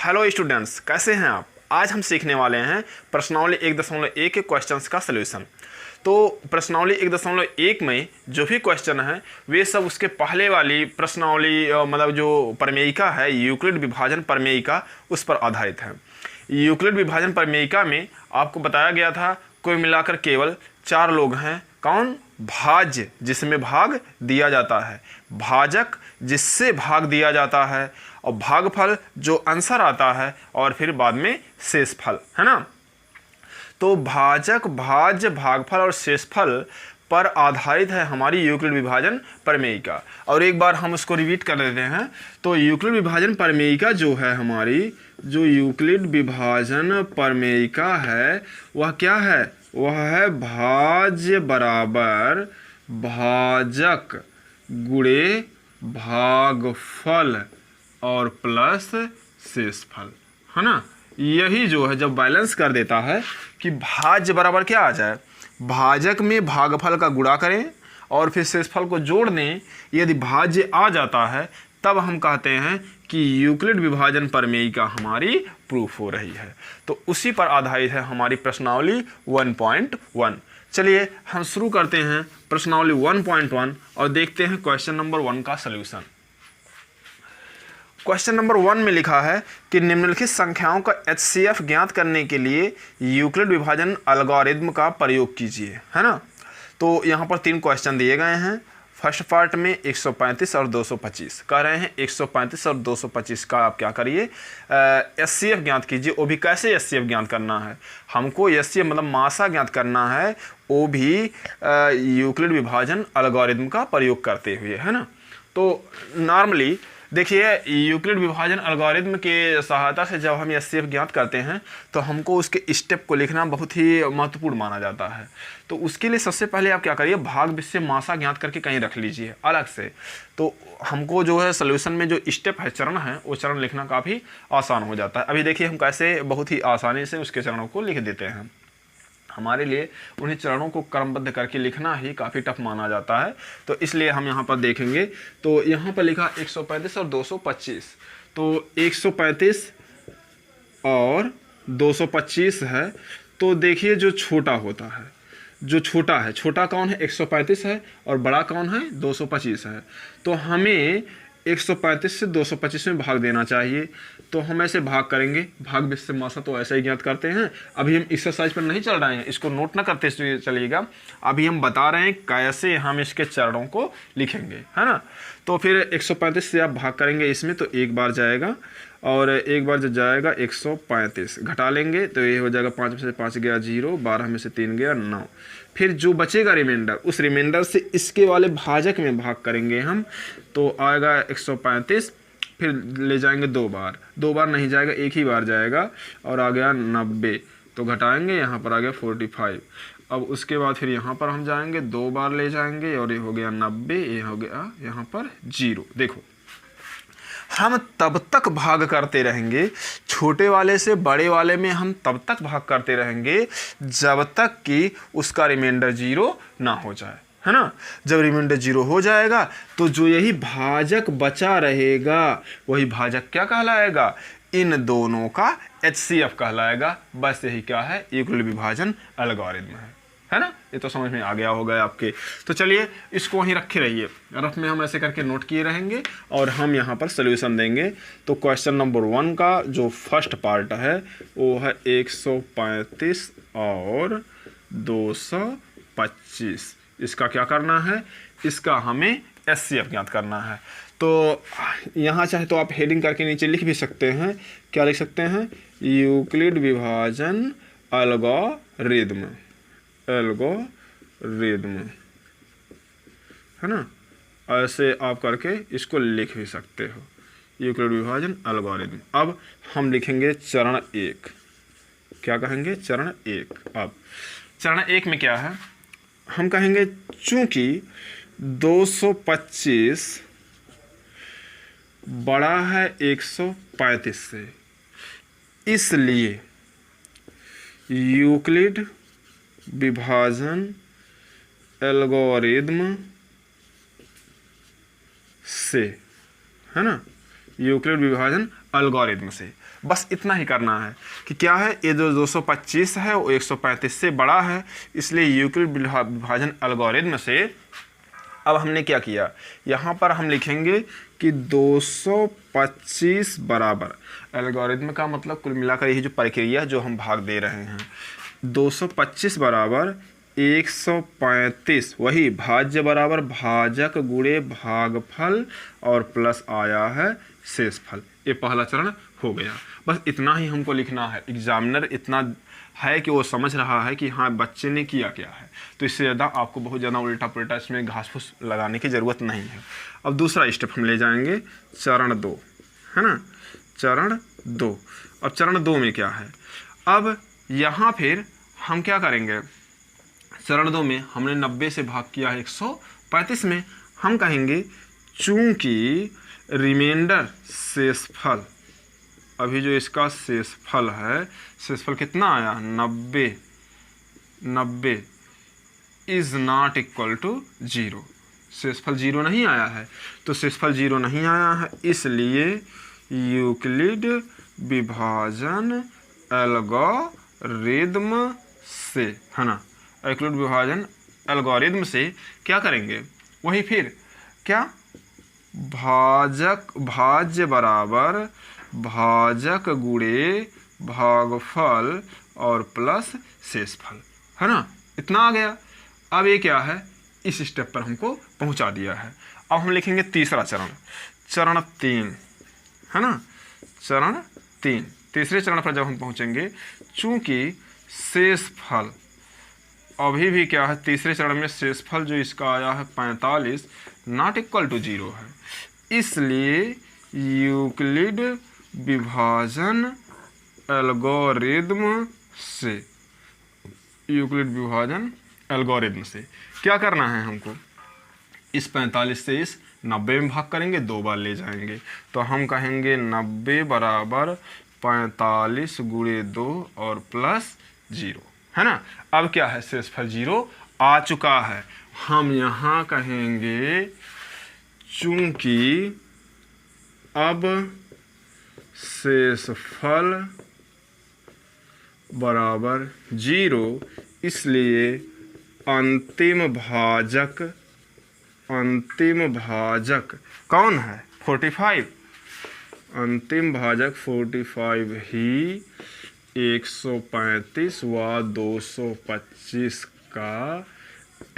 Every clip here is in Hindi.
हेलो स्टूडेंट्स, कैसे हैं आप। आज हम सीखने वाले हैं प्रश्नावली 1.1 के क्वेश्चंस का सलूशन। तो प्रश्नावली 1.1 में जो भी क्वेश्चन है वे सब उसके पहले वाली प्रश्नावली मतलब जो प्रमेयिका है, यूक्लिड विभाजन प्रमेयिका, उस पर आधारित है। यूक्लिड विभाजन प्रमेयिका में आपको बताया गया था कुल मिलाकर केवल 4 लोग हैं। कौन? भाज्य, जिसमें भाग दिया जाता है, भाजक जिससे भाग दिया जाता है, और भागफल जो आंसर आता है, और फिर बाद में शेषफल, है ना। तो भाजक, भाज्य, भागफल और शेषफल पर आधारित है हमारी यूक्लिड विभाजन प्रमेयिका। और एक बार हम उसको रिपीट कर लेते हैं। तो यूक्लिड विभाजन प्रमेयिका जो है हमारी, जो यूक्लिड विभाजन प्रमेयिका है वह क्या है? वह है भाज्य बराबर भाजक गुणे भागफल और प्लस शेषफल, है ना। यही जो है जब बैलेंस कर देता है कि भाज्य बराबर क्या आ जाए, भाजक में भागफल का गुणा करें और फिर शेषफल को जोड़ दें। यदि भाज्य आ जाता है तब हम कहते हैं कि यूक्लिड विभाजन प्रमेयिका हमारी प्रूफ हो रही है। तो उसी पर आधारित है हमारी प्रश्नावली 1.1। चलिए हम शुरू करते हैं प्रश्नावली 1.1 और देखते हैं क्वेश्चन नंबर 1 का सलूशन। क्वेश्चन नंबर 1 में लिखा है कि निम्नलिखित संख्याओं का HCF ज्ञात करने के लिए यूक्लिड विभाजन एल्गोरिथ्म का प्रयोग कीजिए, है ना। तो यहाँ पर 3 क्वेश्चन दिए गए हैं। फर्स्ट पार्ट में 135 और 225 कह रहे हैं। 135 और 225 का आप क्या करिए, HCF ज्ञात कीजिए। वो भी कैसे HCF ज्ञात करना है? हमको HCF मतलब मासा ज्ञात करना है, वो भी यूक्लिड विभाजन एल्गोरिथ्म का प्रयोग करते हुए, है ना। तो नॉर्मली देखिए, यूक्लिड विभाजन एल्गोरिथ्म के सहायता से जब हम HCF ज्ञात करते हैं तो हमको उसके स्टेप को लिखना बहुत ही महत्वपूर्ण माना जाता है। तो उसके लिए सबसे पहले आप क्या करिए, भाग विषय मासा ज्ञात करके कहीं रख लीजिए अलग से। तो हमको जो है सॉल्यूशन में जो स्टेप है, चरण है, वो चरण लिखना काफ़ी आसान हो जाता है। अभी देखिए हम कैसे बहुत ही आसानी से उसके चरणों को लिख देते हैं। हमारे लिए उन्हीं चरणों को क्रमबद्ध करके लिखना ही काफ़ी टफ माना जाता है। तो इसलिए हम यहाँ पर देखेंगे। तो यहाँ पर लिखा 135 और 225। तो 135 और 225 है। तो देखिए जो छोटा होता है, जो छोटा है, छोटा कौन है? 135 है, और बड़ा कौन है? 225 है। तो हमें 135 से 225 में भाग देना चाहिए। तो हम ऐसे भाग करेंगे, भाग विषय मासा तो ऐसे ही ज्ञात करते हैं। अभी हम एक्सरसाइज पर नहीं चल रहे हैं, इसको नोट ना करते चलिएगा। अभी हम बता रहे हैं कैसे हम इसके चरणों को लिखेंगे, है ना। तो फिर 135 से आप भाग करेंगे इसमें, तो एक बार जाएगा, और एक बार जब जाएगा 135 घटा लेंगे तो ये हो जाएगा 5 में से 5 गया 0, 12 में से 3 गया 9। फिर जो बचेगा रिमाइंडर, उस रिमाइंडर से इसके वाले भाजक में भाग करेंगे हम, तो आएगा 135। फिर ले जाएंगे 2 बार, 2 बार नहीं जाएगा, एक ही बार जाएगा, और आ गया 90। तो घटाएंगे, यहाँ पर आ गया 45। अब उसके बाद फिर यहाँ पर हम जाएंगे, 2 बार ले जाएंगे, और ये हो गया 90, ये हो गया यहाँ पर 0। देखो हम तब तक भाग करते रहेंगे, छोटे वाले से बड़े वाले में हम तब तक भाग करते रहेंगे जब तक कि उसका रिमाइंडर 0 ना हो जाए, है ना। जब रिमाइंडर 0 हो जाएगा तो जो यही भाजक बचा रहेगा वही भाजक क्या कहलाएगा? इन दोनों का HCF कहलाएगा। बस यही क्या है? यूक्लिड विभाजन एल्गोरिथ्म है ना। ये तो समझ में आ गया होगा आपके। तो चलिए इसको वहीं रखे रहिए, रफ में हम ऐसे करके नोट किए रहेंगे और हम यहाँ पर सॉल्यूशन देंगे। तो क्वेश्चन नंबर 1 का जो फर्स्ट पार्ट है वो है 135 और 225। इसका क्या करना है? इसका हमें HCF ज्ञात करना है। तो यहाँ चाहे तो आप हेडिंग करके नीचे लिख भी सकते हैं। क्या लिख सकते हैं? यूक्लिड विभाजन एल्गोरिथ्म, एल्गोरिथ्म, है ना। ऐसे आप करके इसको लिख भी सकते हो, यूक्लिड विभाजन एल्गोरिथ्म। अब हम लिखेंगे चरण 1। क्या कहेंगे? चरण 1। अब चरण 1 में क्या है? हम कहेंगे चूंकि 225 बड़ा है 135 से, इसलिए यूक्लिड विभाजन एल्गोरिथ्म से, है ना, यूक्लिड विभाजन एल्गोरिदम से। बस इतना ही करना है कि क्या है, ये जो 225 है वो 135 से बड़ा है, इसलिए यूक्लिड विभाजन एल्गोरिदम से अब हमने क्या किया, यहाँ पर हम लिखेंगे कि 225 बराबर, एल्गोरिदम का मतलब कुल मिलाकर यही जो प्रक्रिया जो हम भाग दे रहे हैं, 225 बराबर 135, वही भाज्य बराबर भाजक गुणे भागफल और प्लस आया है शेषफल। ये पहला चरण हो गया। बस इतना ही हमको लिखना है। एग्जामिनर इतना है कि वो समझ रहा है कि हाँ बच्चे ने किया क्या है, तो इससे ज़्यादा आपको बहुत ज़्यादा उल्टा पुल्टा इसमें घास फूस लगाने की ज़रूरत नहीं है। अब दूसरा स्टेप हम ले जाएंगे चरण 2, है ना, चरण 2। अब चरण 2 में क्या है, अब यहाँ फिर हम क्या करेंगे, चरण 2 में हमने 90 से भाग किया है 135 में, हम कहेंगे चूंकि रिमाइंडर शेषफल, अभी जो इसका शेषफल है, शेषफल कितना आया 90 इज नॉट इक्वल टू 0, शेषफल 0 नहीं आया है, तो शेषफल 0 नहीं आया है, इसलिए यूक्लिड विभाजन एल्गोरिदम से, है ना, यूक्लिड विभाजन एल्गोरिदम से क्या करेंगे, वही फिर क्या, भाज्य बराबर भाजक गुणे भागफल और प्लस शेषफल, है ना, इतना आ गया। अब ये क्या है, इस स्टेप पर हमको पहुंचा दिया है। अब हम लिखेंगे तीसरा चरण, चरण 3, है ना, चरण 3। तीसरे चरण पर जब हम पहुंचेंगे, चूंकि शेषफल अभी भी क्या है, तीसरे चरण में शेषफल जो इसका आया है 45 नॉट इक्वल टू 0 है, इसलिए यूक्लिड विभाजन एल्गोरिदम से, यूक्लिड विभाजन एल्गोरिदम से क्या करना है हमको, इस 45 से इस 90 में भाग करेंगे, 2 बार ले जाएंगे, तो हम कहेंगे 90 बराबर 45 गुणे 2 और प्लस 0, है ना। अब क्या है, शेषफल 0 आ चुका है, हम यहाँ कहेंगे चूंकि अब शेषफल बराबर 0, इसलिए अंतिम भाजक कौन है, 45, अंतिम भाजक 45 ही 135 व 225 का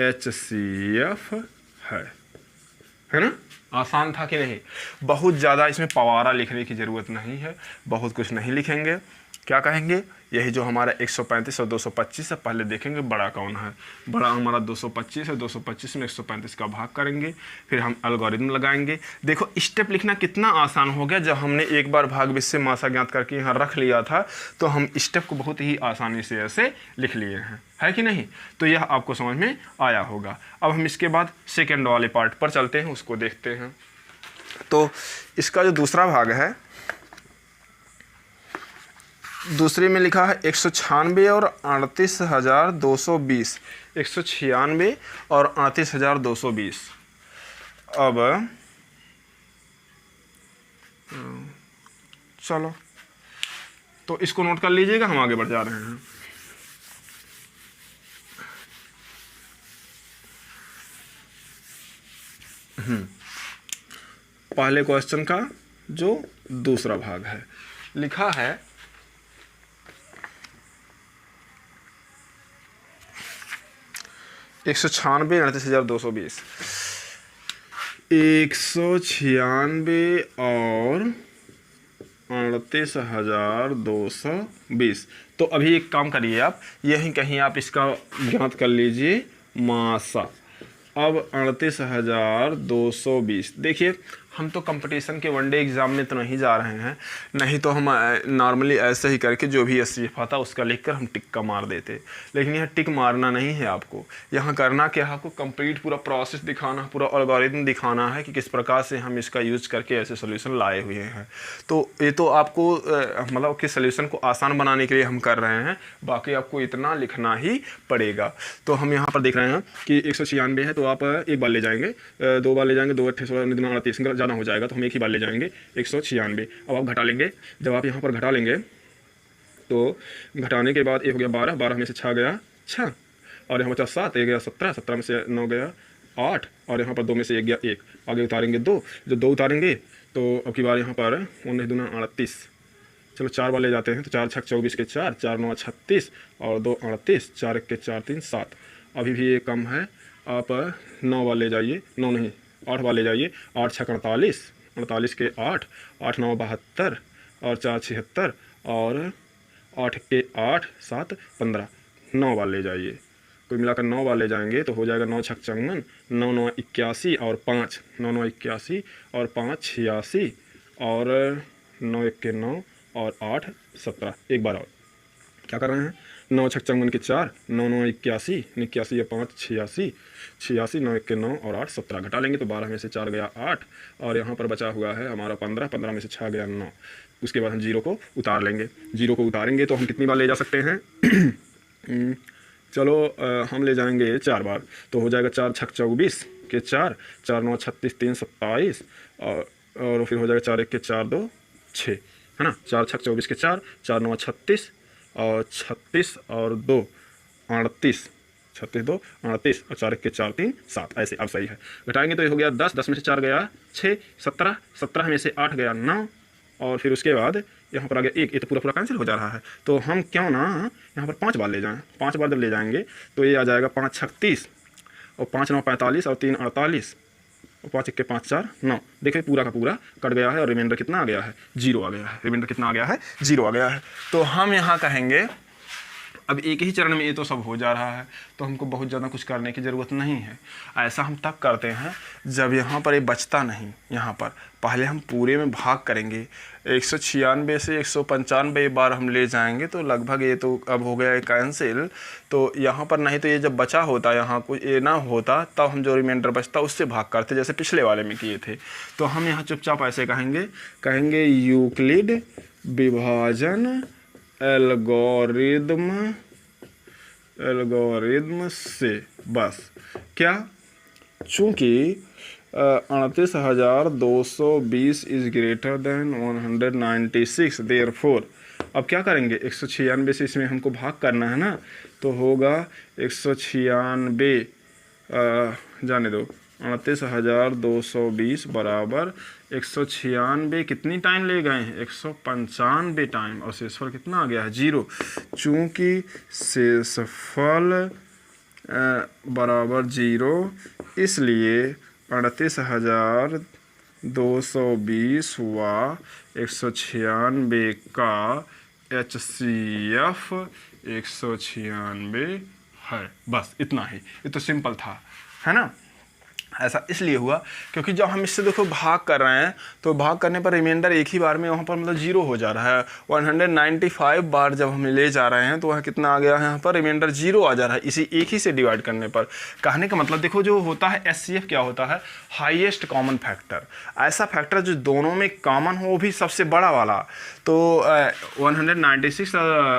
HCF है ना। आसान था कि नहीं, बहुत ज़्यादा इसमें पवारा लिखने की ज़रूरत नहीं है, बहुत कुछ नहीं लिखेंगे, क्या कहेंगे, यही जो हमारा 135 और 225 है, पहले देखेंगे बड़ा कौन है, बड़ा हमारा 225 है, 225 में 135 का भाग करेंगे, फिर हम एल्गोरिदम लगाएंगे। देखो स्टेप लिखना कितना आसान हो गया, जब हमने एक बार भाग विषय मासा ज्ञात करके यहाँ रख लिया था, तो हम स्टेप को बहुत ही आसानी से ऐसे लिख लिए हैं, है कि नहीं। तो यह आपको समझ में आया होगा। अब हम इसके बाद सेकेंड वाले पार्ट पर चलते हैं, उसको देखते हैं। तो इसका जो दूसरा भाग है, दूसरे में लिखा है 196 और 38,220, 196 और 38,220। अब चलो तो इसको नोट कर लीजिएगा, हम आगे बढ़ जा रहे हैं। पहले क्वेश्चन का जो दूसरा भाग है, लिखा है 196 38,220, 196 और 38,220। तो अभी एक काम करिए आप, यहीं कहीं आप इसका ज्ञात कर लीजिए मासा। अब 38,220, देखिए हम तो कंपटीशन के वनडे एग्ज़ाम में तो नहीं जा रहे हैं, नहीं तो हम नॉर्मली ऐसे ही करके जो भी SCF आता उसका लिखकर हम टिक का मार देते, लेकिन यह टिक मारना नहीं है आपको, यहाँ करना क्या है, आपको कंप्लीट पूरा प्रोसेस दिखाना, पूरा एल्गोरिथम दिखाना है कि किस प्रकार से हम इसका यूज करके ऐसे सोल्यूशन लाए हुए हैं। तो ये तो आपको मतलब कि सोल्यूशन को आसान बनाने के लिए हम कर रहे हैं, बाकी आपको इतना लिखना ही पड़ेगा। तो हम यहाँ पर देख रहे हैं कि 196 है, तो आप एक बार ले जाएंगे, 2 बार ले जाएंगे, 2 8 16 38, ज़्यादा हो जाएगा, तो हम एक ही बार ले जाएंगे 196। अब आप घटा लेंगे, जब आप यहाँ पर घटा लेंगे तो घटाने के बाद एक हो गया 12, 12 में से 6 गया 6, और यहाँ बचा 7, एक गया 17, 17 में से 9 गया 8, और यहाँ पर 2 में से 1 गया 1, आगे उतारेंगे 2, जब 2 उतारेंगे तो अब की बार यहाँ पर 19 दूना 38, चलो 4 बार ले जाते हैं, तो 4 छक 24 के 4, 4 9 36 और 2 38, 4 1 के 4 3 7। अभी भी ये कम है, आप 9 बार ले जाइए, 9 नहीं 8 बार ले जाइए, 8 छक 48, 48 के 8, 8 9 72 और 4 76 और 8 के 8 7 15, 9 बार ले जाइए। कुल मिलाकर 9 बार ले जाएंगे तो हो जाएगा 9 छक 54, 9 9 81 और 5, 9 9 81 और 5 86 और 9 1 के 9 और 8 17। एक बार और क्या कर रहे हैं, 9 छक 54 के 4, 9 9 81, 81 या 5 86, 86 9 1 के 9 और 8 17। घटा लेंगे तो 12 में से 4 गया 8, और यहाँ पर बचा हुआ है हमारा 15, 15 में से 6 गया 9। उसके बाद हम जीरो को उतार लेंगे, जीरो को उतारेंगे तो हम कितनी बार ले जा सकते हैं चलो हम ले जाएंगे 4 बार, तो हो जाएगा 4 छक 24 के 4, 4 9 36 3 27 और फिर हो जाएगा 4 1 के 4 2 6, है ना। 4 छक 24 के 4, 4 9 36 और 36 और 2 38, 36 2 38 और 4 1 के 4 3 7, ऐसे अब सही है। घटाएंगे तो ये हो गया 10, 10 में से 4 गया 6, 17, 17 में से 8 गया 9, और फिर उसके बाद यहाँ पर आ गया 1, ये तो पूरा पूरा कैंसिल हो जा रहा है, तो हम क्यों ना यहाँ पर 5 बार ले जाएं। 5 बार जब ले जाएंगे तो ये आ जाएगा 5 छक 30 और 5 9 45 और 3 48 और 5 1 के 5 4 9। देखिए पूरा का पूरा कट गया है और रिमाइंडर कितना आ गया है, 0 आ गया है। रिमाइंडर कितना आ गया है, 0 आ गया है। तो हम यहाँ कहेंगे अब एक ही चरण में ये तो सब हो जा रहा है, तो हमको बहुत ज़्यादा कुछ करने की ज़रूरत नहीं है। ऐसा हम तब करते हैं जब यहाँ पर ये बचता नहीं, यहाँ पर पहले हम पूरे में भाग करेंगे। 196 से 195 बार हम ले जाएंगे तो लगभग ये तो अब हो गया है कैंसिल, तो यहाँ पर नहीं तो ये जब बचा होता, यहाँ कुछ ये ना होता, तब हम जो रिमाइंडर बचता उससे भाग करते, जैसे पिछले वाले में किए थे। तो हम यहाँ चुपचाप ऐसे कहेंगे यूक्लिड विभाजन एल्गोरिदम से, बस क्या, चूँकि 38,220 इज ग्रेटर देन 196, देयरफॉर अब क्या करेंगे, 196 से इसमें हमको भाग करना है ना, तो होगा 196 जाने दो, 38,220 बराबर 196 कितनी टाइम ले गए हैं, 195 टाइम, और शेषफल कितना आ गया है, 0। चूँकि शेषफल बराबर 0, इसलिए 38,220 व 196 का HCF 196 है। बस इतना ही, ये तो सिंपल था, है ना। ऐसा इसलिए हुआ क्योंकि जब हम इससे देखो भाग कर रहे हैं तो भाग करने पर रिमाइंडर एक ही बार में वहाँ पर मतलब 0 हो जा रहा है। 195 बार जब हम ले जा रहे हैं तो वह कितना आ गया है, यहाँ पर रिमाइंडर 0 आ जा रहा है इसी एक ही से डिवाइड करने पर। कहने का मतलब देखो जो होता है HCF क्या होता है, हाईएस्ट कॉमन फैक्टर, ऐसा फैक्टर जो दोनों में कॉमन हो, वो भी सबसे बड़ा वाला। तो 196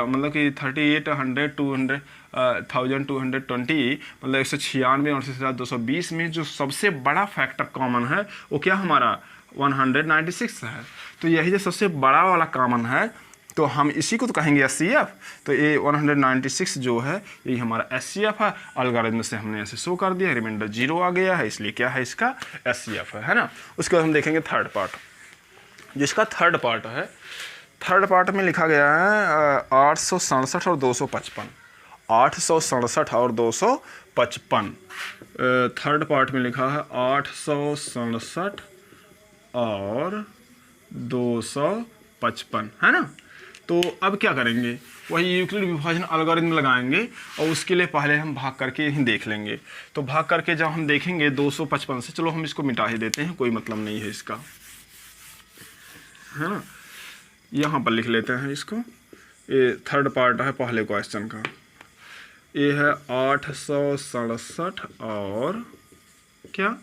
मतलब कि 38,220 मतलब 196 और 38,220 में जो सबसे बड़ा फैक्टर कॉमन है वो क्या हमारा 196 है। तो यही जो सबसे बड़ा वाला कॉमन है तो हम इसी को तो कहेंगे HCF। तो ये 196 जो है यही हमारा HCF है। अलगोरिथम से हमने ऐसे शो कर दिया, रिमाइंडर 0 आ गया है, इसलिए क्या है इसका HCF है ना। उसके बाद हम देखेंगे थर्ड पार्ट, जिसका थर्ड पार्ट है, थर्ड पार्ट में लिखा गया है 867 और 255, 867 और 255। थर्ड पार्ट में लिखा है 867 और 255, है ना। तो अब क्या करेंगे, वही यूक्लिड विभाजन अलगोरिथम लगाएंगे और उसके लिए पहले हम भाग करके ही देख लेंगे। तो भाग करके जब हम देखेंगे 255 से, चलो हम इसको मिटा ही देते हैं, कोई मतलब नहीं है इसका, है ना। यहाँ पर लिख लेते हैं इसको, ये थर्ड पार्ट है पहले क्वेश्चन का। ये है 867 और क्या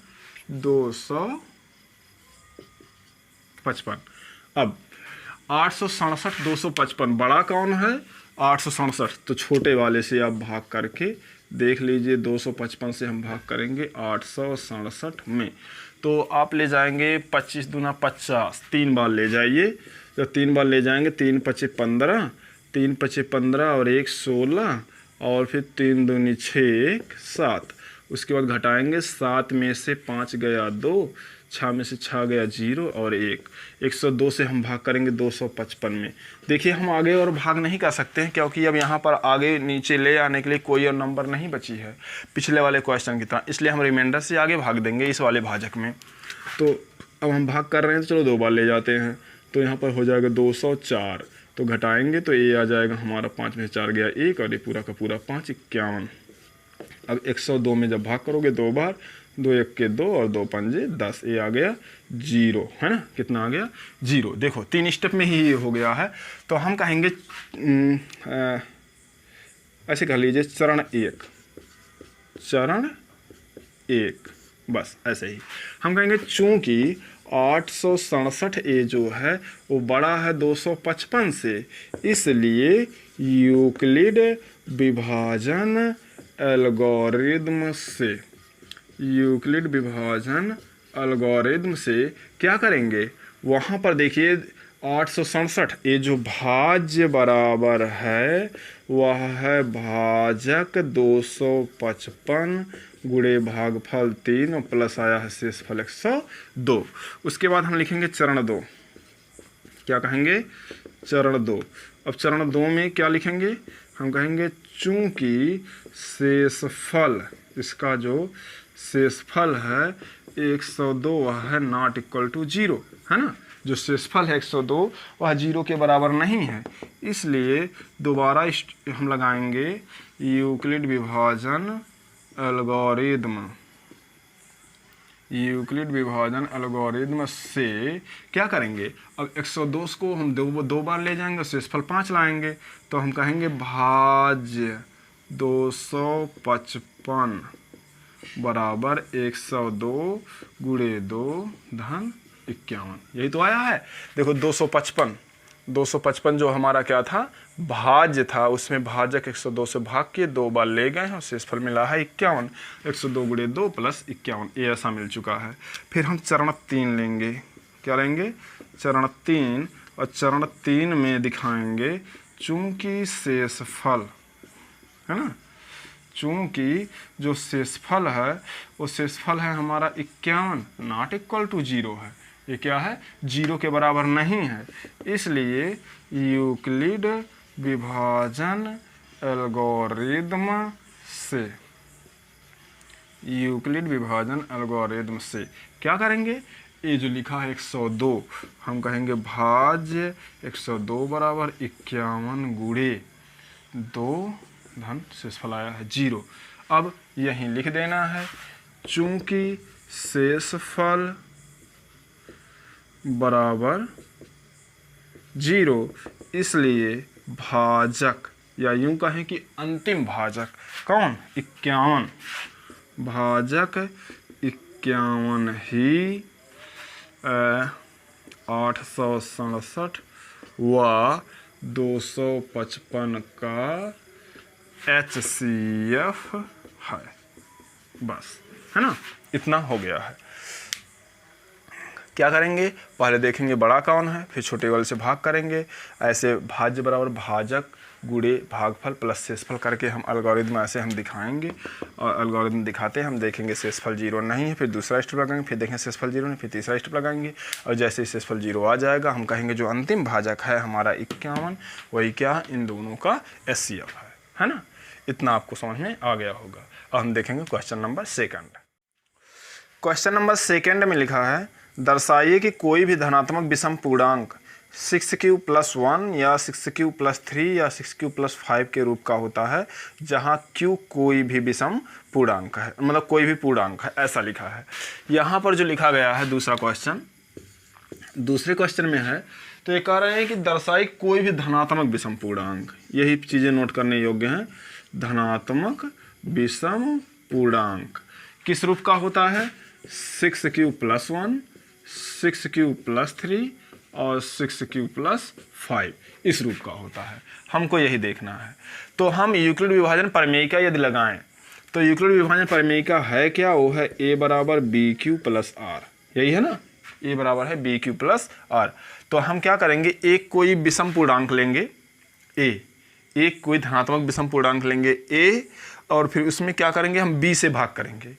255। अब 867 255 बड़ा कौन है 867, तो छोटे वाले से आप भाग करके देख लीजिए 255 से हम भाग करेंगे 867 में, तो आप ले जाएंगे 25 दूना 50, 3 बार ले जाइए। तो 3 बार ले जाएंगे, 3 पचे 15, 3 पचे 15 और 1 16, और फिर 3 दूनी 6 7। उसके बाद घटाएंगे, 7 में से 5 गया 2, 6 में से 6 गया 0 और 1। 102 से हम भाग करेंगे 255 में। देखिए हम आगे और भाग नहीं कर सकते हैं, क्योंकि अब यहाँ पर आगे नीचे ले आने के लिए कोई और नंबर नहीं बची है पिछले वाले क्वेश्चन की तरह, इसलिए हम रिमाइंडर से आगे भाग देंगे इस वाले भाजक में। तो अब हम भाग कर रहे हैं, तो चलो 2 बार ले जाते हैं। तो यहाँ पर हो जाएगा 204, तो घटाएंगे तो ये आ जाएगा हमारा 5 में से 4 गया 1 और ये पूरा का पूरा 5, 51। अब 102 में जब भाग करोगे 2 बार, 2 1 के 2 और 2 पंजे 10, ये आ गया 0, है ना। कितना आ गया 0। देखो 3 स्टेप में ही ये हो गया है। तो हम कहेंगे ऐसे कह लीजिए चरण 1, चरण 1, बस ऐसे ही हम कहेंगे। चूंकि 867 ए जो है वो बड़ा है 255 से, इसलिए यूक्लिड विभाजन एल्गोरिदम से, यूक्लिड विभाजन एल्गोरिदम से क्या करेंगे, वहाँ पर देखिए 867 ये जो भाज्य बराबर है वह है भाजक 255 गुणे भागफल 3 और प्लस आया है शेषफल 102। उसके बाद हम लिखेंगे चरण 2, क्या कहेंगे चरण 2। अब चरण 2 में क्या लिखेंगे, हम कहेंगे चूंकि शेषफल, इसका जो शेषफल है 102 वह है नॉट इक्वल टू 0, है ना। जो शेषफल है 102 वह 0 के बराबर नहीं है, इसलिए दोबारा हम लगाएंगे यूक्लिड विभाजन एल्गोरिदम, यूक्लिड विभाजन एल्गोरिदम से क्या करेंगे। अब 102 को हम दो बार ले जाएंगे, शेषफल 5 लाएंगे, तो हम कहेंगे भाज्य 255 बराबर 102 गुणे 2 धन 51। यही तो आया है। देखो 255 जो हमारा क्या था, भाज्य था, उसमें भाजक 102 से भाग के 2 बार ले गए हैं और शेषफल मिला है 51। 102 गुणे 2 प्लस 51, ये ऐसा मिल चुका है। फिर हम चरण 3 लेंगे, क्या लेंगे चरण 3, और चरण 3 में दिखाएंगे चूंकि शेषफल है ना, चूंकि जो शेषफल है वो शेषफल है हमारा 51 नॉट इक्वल टू 0 है, ये क्या है 0 के बराबर नहीं है, इसलिए यूक्लिड विभाजन एल्गोरिदम से, यूक्लिड विभाजन एल्गोरिदम से क्या करेंगे, ये जो लिखा है 102 हम कहेंगे भाज्य 102 बराबर 51 गुणे 2 धन शेषफल आया है 0। अब यहीं लिख देना है चूंकि शेषफल बराबर 0, इसलिए भाजक, या यूं कहें कि अंतिम भाजक कौन 51, भाजक 51 ही 867 व 255 का HCF है, बस, है ना। इतना हो गया है। क्या करेंगे, पहले देखेंगे बड़ा कौन है, फिर छोटे वाले से भाग करेंगे। ऐसे भाज्य बराबर भाजक गुणे भागफल प्लस शेषफल करके हम एल्गोरिदम ऐसे हम दिखाएंगे, और एल्गोरिदम दिखाते हम देखेंगे शेषफल 0 नहीं है, फिर दूसरा स्टेप लगाएंगे, फिर देखेंगे शेषफल 0 नहीं, फिर तीसरा स्टेप लगाएंगे, और जैसे ही शेषफल 0 आ जाएगा हम कहेंगे जो अंतिम भाजक है हमारा 51 वही क्या है, इन दोनों का HCF है ना। इतना आपको समझ में आ गया होगा। अब हम देखेंगे क्वेश्चन नंबर 2। क्वेश्चन नंबर 2 में लिखा है दर्शाइए कि कोई भी धनात्मक विषम पूर्णांक 6q + 1 या 6q + 3 या 6q + 5 के रूप का होता है, जहां q कोई भी विषम पूर्णांक है, मतलब कोई भी पूर्णांक है, ऐसा लिखा है। यहाँ पर जो लिखा गया है दूसरा क्वेश्चन, दूसरे क्वेश्चन में है, तो ये कह रहे हैं कि दर्शाई कोई भी धनात्मक विषम पूर्णांक, यही चीज़ें नोट करने योग्य हैं। धनात्मक विषम पूर्णांक किस रूप का होता है, 6q + 1, 6q + 3 और 6q + 5 इस रूप का होता है, हमको यही देखना है। तो हम यूक्लिड विभाजन प्रमेय का यदि लगाएं तो यूक्लिड विभाजन प्रमेय का है क्या, वो है a बराबर बी क्यू प्लस आर, यही है ना, a बराबर है बी क्यू प्लस आर। तो हम क्या करेंगे, एक कोई विषम पूर्णांक लेंगे a, एक कोई धनात्मक विषम पूर्णांक लेंगे a, और फिर उसमें क्या करेंगे, हम b से भाग करेंगे,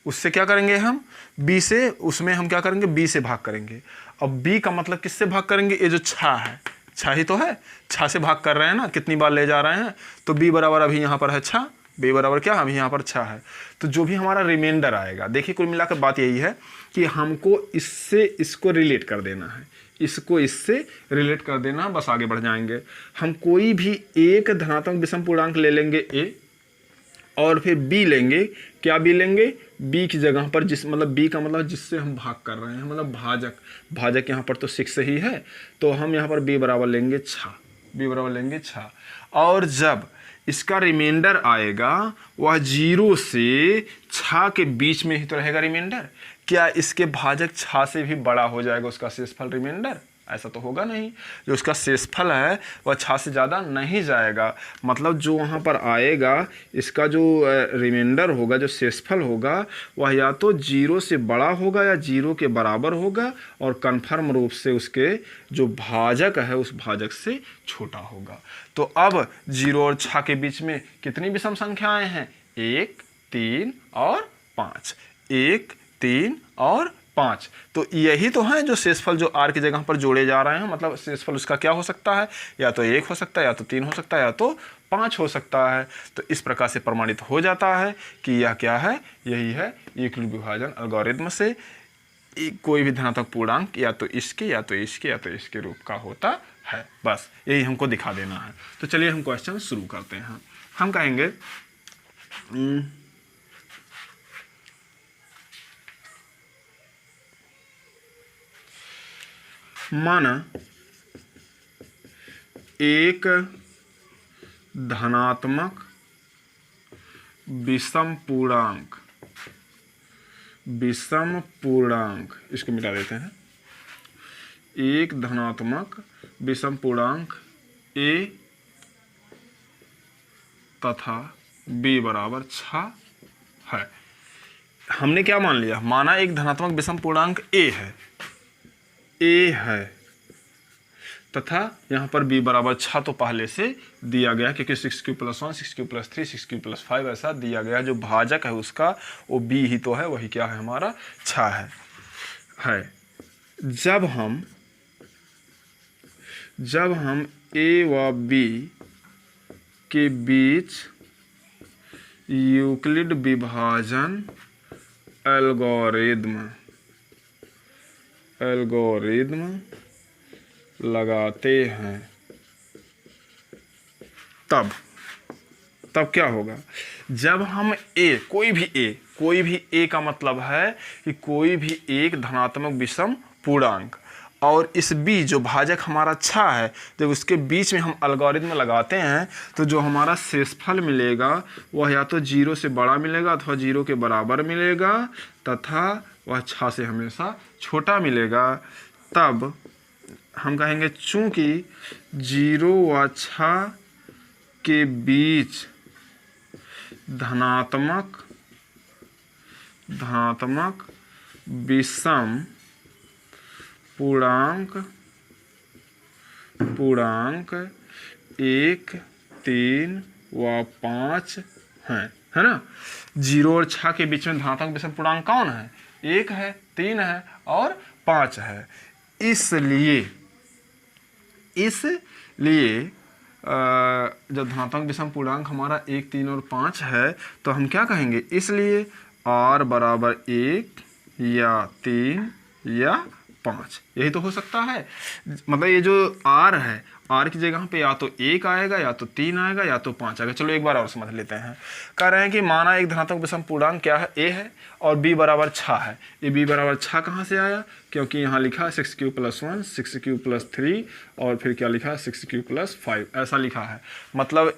उससे क्या करेंगे हम b से, उसमें हम क्या करेंगे b से भाग करेंगे। अब b का मतलब किससे भाग करेंगे, ये जो छा है, छा ही तो है, छा से भाग कर रहे हैं ना, कितनी बार ले जा रहे हैं, तो b बराबर अभी यहाँ पर है छा, b बराबर क्या, अभी यहाँ पर छा है। तो जो भी हमारा रिमाइंडर आएगा, देखिए कुल मिलाकर बात यही है कि हमको इससे इसको रिलेट कर देना है, इसको इससे रिलेट कर देना, बस आगे बढ़ जाएंगे। हम कोई भी एक धनात्मक विषम पूर्णांक ले लेंगे a, और फिर b लेंगे, क्या b लेंगे, b की जगह पर जिस, मतलब b का मतलब जिससे हम भाग कर रहे हैं, मतलब भाजक, भाजक यहाँ पर तो 6 ही है, तो हम यहाँ पर b बराबर लेंगे 6, b बराबर लेंगे 6। और जब इसका रिमाइंडर आएगा वह 0 से 6 के बीच में ही तो रहेगा रिमाइंडर, क्या इसके भाजक 6 से भी बड़ा हो जाएगा उसका शेषफल रिमाइंडर, ऐसा तो होगा नहीं, जो उसका शेषफल है वह 6 से ज़्यादा नहीं जाएगा। मतलब जो वहाँ पर आएगा इसका जो रिमाइंडर होगा, जो शेषफल होगा, वह या तो 0 से बड़ा होगा या 0 के बराबर होगा, और कन्फर्म रूप से उसके जो भाजक है उस भाजक से छोटा होगा। तो अब 0 और 6 के बीच में कितनी विषम संख्याएं हैं, 1, 3 और 5, 1, 3 और 5। तो यही तो है जो शेषफल जो r की जगह पर जोड़े जा रहे हैं, मतलब शेषफल उसका क्या हो सकता है, या तो 1 हो सकता है, या तो 3 हो सकता है, या तो 5 हो सकता है। तो इस प्रकार से प्रमाणित हो जाता है कि यह क्या है, यही है यूक्लिड विभाजन एल्गोरिथम से कोई भी धनात्मक पूर्णांक या तो इसके या तो इसके या तो इसके रूप का होता है, बस यही हमको दिखा देना है। तो चलिए हम क्वेश्चन शुरू करते हैं। हम कहेंगे माना एक धनात्मक विषम पूर्णांक, इसको मिटा देते हैं, एक धनात्मक विषम पूर्णांक a तथा b बराबर 6 है। हमने क्या मान लिया, माना एक धनात्मक विषम पूर्णांक a है तथा यहाँ पर b बराबर 6 तो पहले से दिया गया, क्योंकि 6q + 1, 6q + 3, 6q + 5 ऐसा दिया गया। जो भाजक है उसका वो b ही तो है, वही क्या है हमारा 6 है। जब हम a व b के बीच यूक्लिड विभाजन एल्गोरिदम लगाते हैं, तब क्या होगा, जब हम कोई भी a का मतलब है कि कोई भी एक धनात्मक विषम पूर्णांक, और इस b जो भाजक हमारा 6 है, जब उसके बीच में हम एल्गोरिदम लगाते हैं तो जो हमारा शेषफल मिलेगा वह या तो 0 से बड़ा मिलेगा अथवा 0 के बराबर मिलेगा, तथा वह 6 से हमेशा छोटा मिलेगा। तब हम कहेंगे चूंकि 0 व 6 के बीच धनात्मक विषम पूर्णांक 1, 3 व 5 है ना। 0 और 6 के बीच में धनात्मक विषम पूर्णांक कौन है, 1 है, 3 है और 5 है। इसलिए जब धनात्मक विषम पूर्णांक हमारा 1, 3 और 5 है तो हम क्या कहेंगे, इसलिए r बराबर 1 या 3 या 5, यही तो हो सकता है। मतलब ये जो r है, r की जगह पे या तो 1 आएगा या तो 3 आएगा या तो 5 आएगा। चलो एक बार और समझ लेते हैं। कह रहे हैं कि माना एक धनात्मक विषम पूर्णांक क्या है, a है और b बराबर 6 है। ये b बराबर 6 कहाँ से आया, क्योंकि यहाँ लिखा है 6q + 1, 6q + 3 और फिर क्या लिखा है 6q + 5, ऐसा लिखा है। मतलब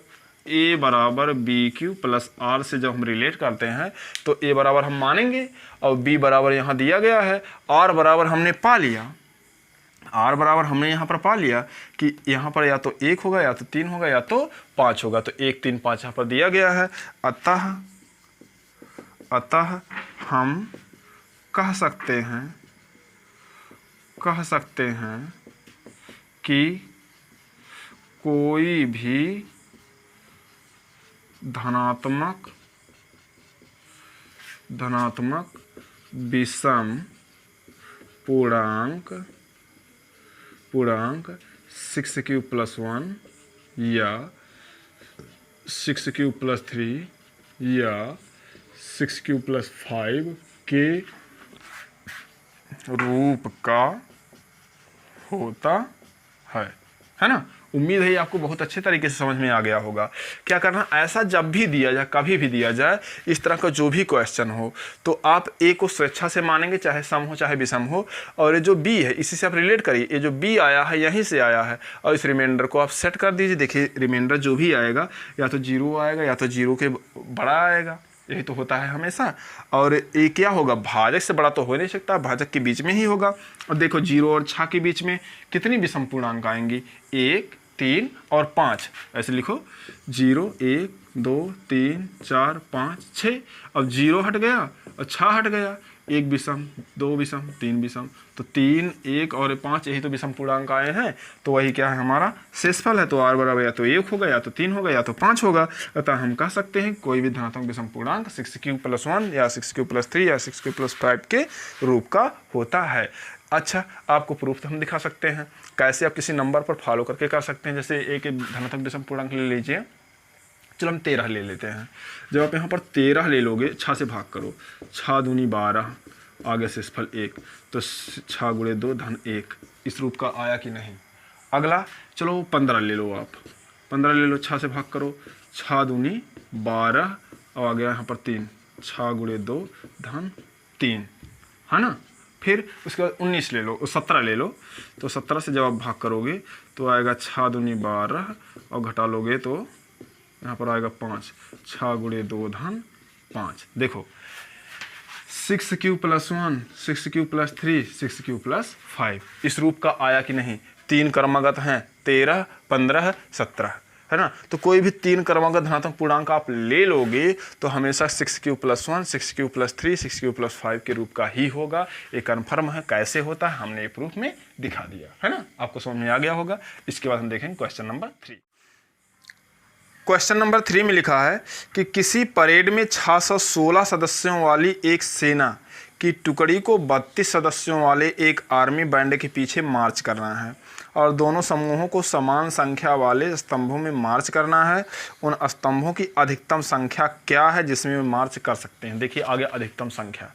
a बराबर bq + r से जब हम रिलेट करते हैं तो a बराबर हम मानेंगे और b बराबर यहाँ दिया गया है, r बराबर हमने पा लिया, r बराबर हमने यहाँ पर पा लिया कि यहाँ पर या तो 1 होगा या तो 3 होगा या तो 5 होगा। तो 1, 3, 5 यहाँ पर दिया गया है। अतः हम कह सकते हैं कि कोई भी धनात्मक विषम पूर्णांक 6q+1 या 6q+3 या 6q+5 के रूप का होता है ना। उम्मीद है आपको बहुत अच्छे तरीके से समझ में आ गया होगा। क्या करना, ऐसा जब भी दिया जाए, कभी भी दिया जाए, इस तरह का जो भी क्वेश्चन हो, तो आप ए को स्वेच्छा से मानेंगे, चाहे सम हो चाहे विषम हो, और ये जो बी है इसी से आप रिलेट करिए। ये जो बी आया है यहीं से आया है, और इस रिमाइंडर को आप सेट कर दीजिए। देखिए रिमाइंडर जो भी आएगा या तो 0 आएगा या तो 0 के बड़ा आएगा, यही तो होता है हमेशा। और ये क्या होगा, भाजक से बड़ा तो हो नहीं सकता, भाजक के बीच में ही होगा। और देखो 0 और 6 के बीच में कितनी विषम पूर्णांक आएंगी, 1, 3 और 5। ऐसे लिखो 0, 1, 2, 3, 4, 5, 6। अब 0 हट गया और 6 हट गया, 1 विषम, 2 विषम, 3 विषम, तो 3, 1 और 5 यही तो विषम पूर्णांक आए हैं। तो वही क्या है, हमारा शेषफल है। तो r बराबर या तो 1 होगा या तो 3 होगा या तो 5 होगा। अतः हम कह सकते हैं कोई भी धनात्मक विषम पूर्णांक 6q+1 या 6q+3 या 6q+5 के रूप का होता है। अच्छा, आपको प्रूफ तो हम दिखा सकते हैं, कैसे आप किसी नंबर पर फॉलो करके कर सकते हैं। जैसे एक धनात्मक विषम पूर्णांक ले लीजिए, चलो हम 13 ले लेते हैं। जब आप यहाँ पर 13 ले लोगे, 6 से भाग करो, 6 दूनी 12, आगे शेषफल 1, तो 6 × 2 धन 1, इस रूप का आया कि नहीं। अगला चलो 15 ले लो, आप 15 ले लो, 6 से भाग करो, 6 दूनी 12 और आ गया यहाँ पर 3, 6 × 2 धन 3, है ना। फिर उसके बाद 19 ले लो, 17 ले लो, तो 17 से जब आप भाग करोगे तो आएगा 6 दूनी 12 और घटा लोगे तो यहाँ पर आएगा 5, 6 × 2 धन 5। देखो 6q+1, 6q+3, 6q+5 इस रूप का आया कि नहीं। 3 क्रमागत हैं, 13, 15, 17, है ना। तो कोई भी 3 क्रमागत धनात्मक पूर्णांक आप ले लोगे तो हमेशा 6q+1, 6q+3, 6q+5 के रूप का ही होगा। ये कन्फर्म है। कैसे होता है हमने प्रूफ में दिखा दिया, है ना। आपको समझ में आ गया होगा। इसके बाद हम देखेंगे क्वेश्चन नंबर 3। क्वेश्चन नंबर 3 में लिखा है कि किसी परेड में 616 सदस्यों वाली एक सेना की टुकड़ी को 32 सदस्यों वाले एक आर्मी बैंड के पीछे मार्च करना है और दोनों समूहों को समान संख्या वाले स्तंभों में मार्च करना है। उन स्तंभों की अधिकतम संख्या क्या है जिसमें वे मार्च कर सकते हैं। देखिए आगे अधिकतम संख्या,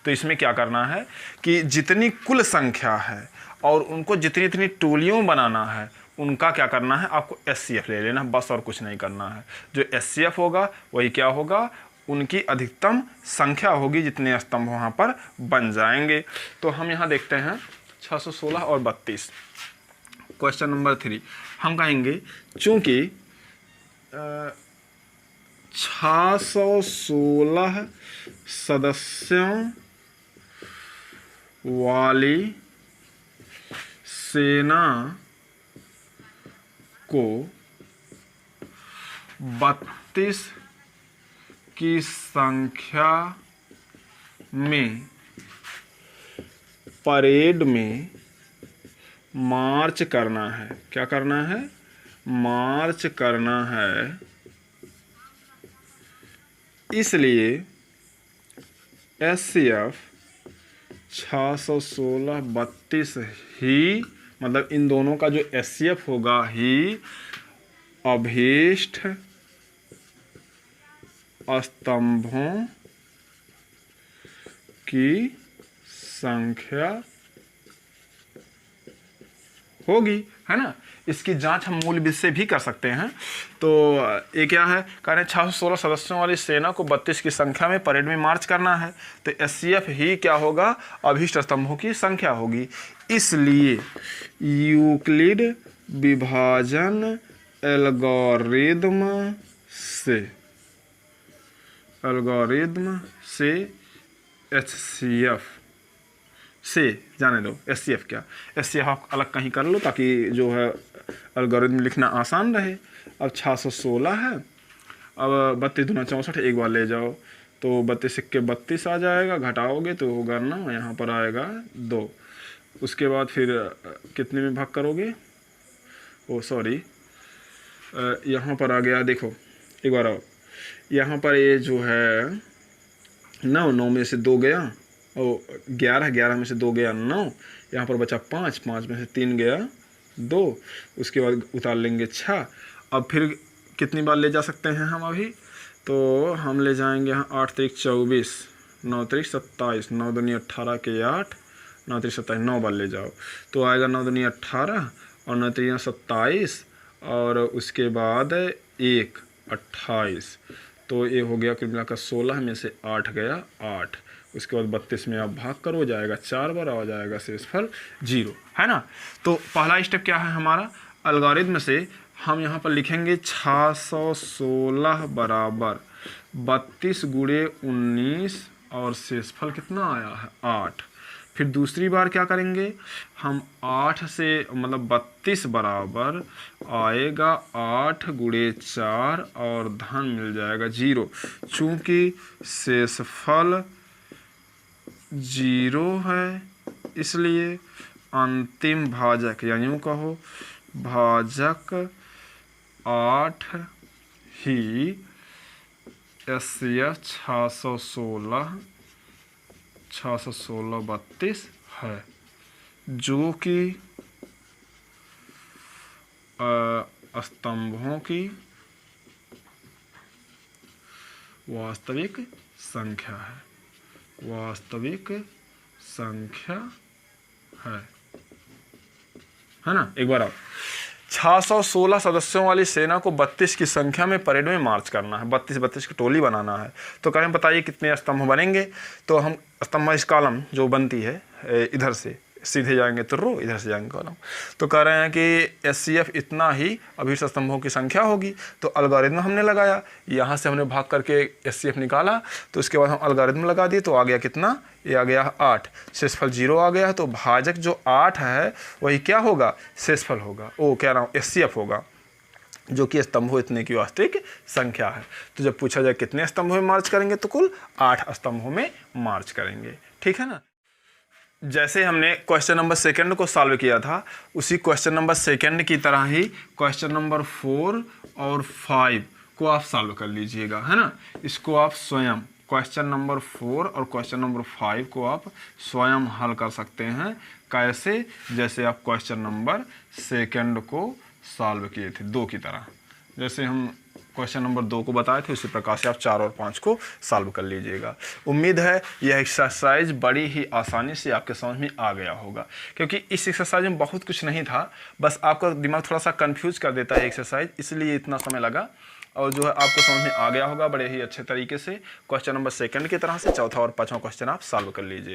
तो इसमें क्या करना है कि जितनी कुल संख्या है और उनको जितनी जितनी टोलियों बनाना है उनका क्या करना है, आपको SCF ले लेना बस, और कुछ नहीं करना है। जो SCF होगा वही क्या होगा, उनकी अधिकतम संख्या होगी जितने स्तंभ वहाँ पर बन जाएंगे। तो हम यहाँ देखते हैं 616 और 32। क्वेश्चन नंबर 3 हम कहेंगे चूंकि 616 सदस्यों वाली सेना को 32 की संख्या में परेड में मार्च करना है। क्या करना है, मार्च करना है। इसलिए SCF 616, 32 ही, मतलब इन दोनों का जो SCF होगा ही अभीष्ट स्तंभों की संख्या होगी, है ना। इसकी जांच हम मूल विधि से भी कर सकते हैं। तो ये क्या है, कह रहे हैं 616 सदस्यों वाली सेना को 32 की संख्या में परेड में मार्च करना है, तो SCF ही क्या होगा, अभीष्ट स्तंभों की संख्या होगी। इसलिए यूक्लिड विभाजन एल्गोरिदम से HCF से, जाने दो SCF क्या, SCF आप अलग कहीं कर लो ताकि जो है एल्गोरिदम लिखना आसान रहे। अब 616 है, अब 32 दूना 64, एक बार ले जाओ तो 32 के 32 आ जाएगा, घटाओगे तो होगा 9, यहाँ पर आएगा 2। उसके बाद फिर कितने में भाग करोगे, ओ सॉरी, यहाँ पर आ गया, देखो एक बार आओ, यहाँ पर ये जो है 9 में से 2 गया, ओ 11 में से 2 गया 9, यहाँ पर बचा 5 में से 3 गया 2, उसके बाद उतार लेंगे 6। अब फिर कितनी बार ले जा सकते हैं हम अभी, तो हम ले जाएंगे यहाँ 8 त्रिक 24, 9 त्रिक 27, 9 दूनी 18 के 8, 9 त्रिक 27, 9 बार ले जाओ तो आएगा 9 दूनी 18 और 9 त्रिक 27 और उसके बाद 1 28, तो ये हो गया कुल मिलाकर 16 में से 8 गया 8। उसके बाद 32 में आप भाग करो, जाएगा 4 बार, आ जाएगा शेषफल 0, है ना। तो पहला स्टेप क्या है हमारा, अलगोरिथम से हम यहाँ पर लिखेंगे 616 बराबर 32 गुणे 19 और शेषफल कितना आया है 8। फिर दूसरी बार क्या करेंगे हम, 8 से मतलब 32 बराबर आएगा 8 गुणे 4 और धन मिल जाएगा 0, चूँकि शेषफल 0 है इसलिए अंतिम भाजक, या यूँ कहो भाजक 8 ही HCF 616 32 है, जो कि स्तंभों की वास्तविक संख्या है, वास्तविक संख्या है ना। एक बार आप 616 सदस्यों वाली सेना को 32 की संख्या में परेड में मार्च करना है, 32 की टोली बनाना है। तो कहें बताइए कितने स्तंभ बनेंगे, तो हम स्तंभ इस कॉलम जो बनती है इधर से सीधे जाएंगे तो रो, इधर से जाएंगे कॉलम, तो कह रहे हैं कि HCF इतना ही अभी स्तंभों की संख्या होगी। तो अलगोरिथम हमने लगाया, यहाँ से हमने भाग करके HCF निकाला, तो उसके बाद हम अलगोरिथम लगा दिए, तो आ गया कितना, ये आ गया 8, शेषफल 0 आ गया। तो भाजक जो 8 है वही क्या होगा, शेषफल होगा, ओ कह रहा हूँ HCF होगा, जो कि स्तंभों इतने की वास्तविक संख्या है। तो जब पूछा जाए कितने स्तंभों में मार्च करेंगे, तो कुल 8 स्तंभों में मार्च करेंगे, ठीक है ना। जैसे हमने क्वेश्चन नंबर 2 को सॉल्व किया था, उसी क्वेश्चन नंबर 2 की तरह ही क्वेश्चन नंबर 4 और 5 को आप सॉल्व कर लीजिएगा, है ना। इसको आप स्वयं क्वेश्चन नंबर 4 और क्वेश्चन नंबर 5 को आप स्वयं हल कर सकते हैं। कैसे, जैसे आप क्वेश्चन नंबर 2 को सॉल्व किए थे 2 की तरह, जैसे हम क्वेश्चन नंबर 2 को बताए थे, उसी प्रकार से आप 4 और 5 को सॉल्व कर लीजिएगा। उम्मीद है यह एक्सरसाइज बड़ी ही आसानी से आपके समझ में आ गया होगा, क्योंकि इस एक्सरसाइज में बहुत कुछ नहीं था, बस आपका दिमाग थोड़ा सा कंफ्यूज कर देता है एक्सरसाइज, इसलिए इतना समय लगा। और जो है आपको समझ में आ गया होगा बड़े ही अच्छे तरीके से। क्वेश्चन नंबर 2 की तरह से 4था और 5वां क्वेश्चन आप सॉल्व कर लीजिएगा।